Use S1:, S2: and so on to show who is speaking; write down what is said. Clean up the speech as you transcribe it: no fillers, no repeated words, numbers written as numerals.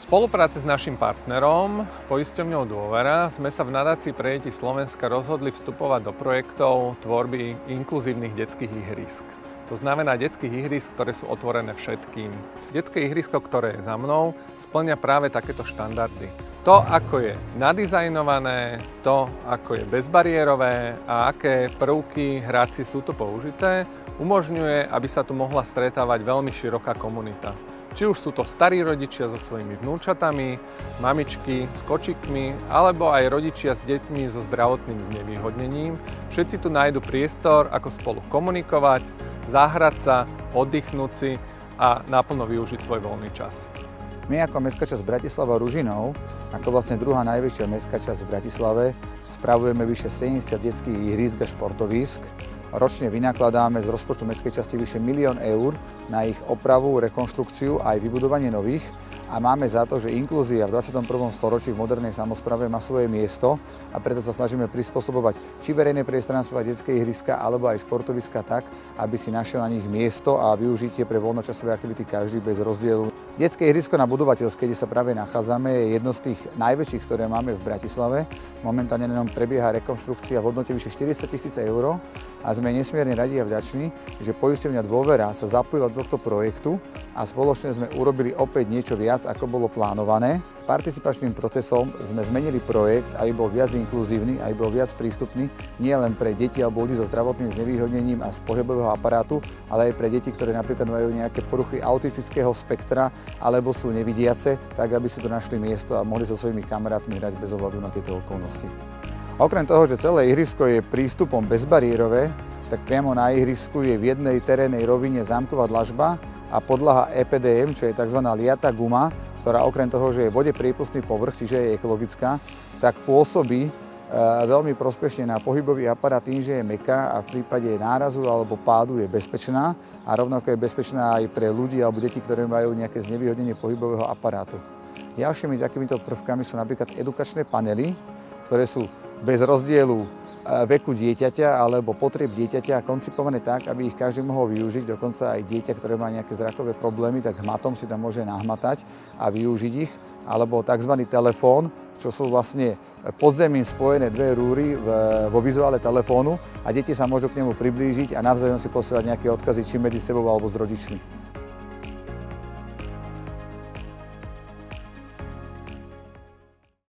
S1: V spolupráci s našim partnerom, poisťovňou Dôvera, sme sa v nadácii pre deti Slovenska rozhodli vstupovať do projektov tvorby inkluzívnych detských ihrísk. To znamená detských ihrísk, ktoré sú otvorené všetkým. Detské ihrisko, ktoré je za mnou, spĺňa práve takéto štandardy. To, ako je nadizajnované, to, ako je bezbariérové a aké prvky hracie sú tu použité, umožňuje, aby sa tu mohla stretávať veľmi široká komunita. Či už sú to starí rodičia so svojimi vnúčatami, mamičky s kočikmi, alebo aj rodičia s deťmi so zdravotným znevýhodnením, všetci tu nájdu priestor, ako spolu komunikovať, zahrať sa, oddychnúť si a naplno využiť svoj voľný čas.
S2: My ako Mestská časť Bratislava Ružinov, ako vlastne druhá najväčšia mestská časť v Bratislave, spravujeme vyše 70 detských ihrísk a športovísk. Ročne vynakladáme z rozpočtu mestskej časti vyše 1 000 000 eur na ich opravu, rekonštrukciu a aj vybudovanie nových. A máme za to, že inklúzia v 21. storočí v modernej samospráve má svoje miesto a preto sa snažíme prispôsobovať či verejné priestranstvo a detské ihriska, alebo aj športoviska tak, aby si našiel na nich miesto a využitie pre voľnočasové aktivity každý bez rozdielu. Detské ihrisko na Budovateľskej, kde sa práve nachádzame, je jedno z tých najväčších, ktoré máme v Bratislave. Momentálne na ňom prebieha rekonštrukcia v hodnote vyše 400 000 eur a sme nesmierne radi a vďační, že poisťovňa Dôvera sa zapojila do tohto projektu a spoločne sme urobili opäť niečo viac, ako bolo plánované. Participačným procesom sme zmenili projekt, aby bol viac inkluzívny, aby bol viac prístupný nie len pre deti alebo ľudí so zdravotným znevýhodnením a z pohybového aparátu, ale aj pre deti, ktoré napríklad majú nejaké poruchy autistického spektra alebo sú nevidiace, tak aby si tu našli miesto a mohli so svojimi kamarátmi hrať bez ohľadu na tieto okolnosti. Okrem toho, že celé ihrisko je prístupom bezbariérové, tak priamo na ihrisku je v jednej terénnej rovine zámková dlažba a podlaha EPDM, čo je tzv. Liatá guma, ktorá okrem toho, že je vode priepustný povrch, čiže je ekologická, tak pôsobí veľmi prospešne na pohybový aparát tým, že je mäkká a v prípade nárazu alebo pádu je bezpečná a rovnako je bezpečná aj pre ľudí alebo deti, ktoré majú nejaké znevýhodnenie pohybového aparátu. Ďalšími takýmito prvkami sú napríklad edukačné panely, ktoré sú bez rozdielu veku dieťaťa alebo potrieb dieťaťa koncipované tak, aby ich každý mohol využiť, dokonca aj dieťa, ktoré má nejaké zrakové problémy, tak hmatom si tam môže nahmatať a využiť ich, alebo tzv. Telefón, čo sú vlastne podzemím spojené dve rúry vo vizuále telefónu a deti sa môžu k nemu priblížiť a navzájom si posielať nejaké odkazy či medzi sebou alebo s rodičmi.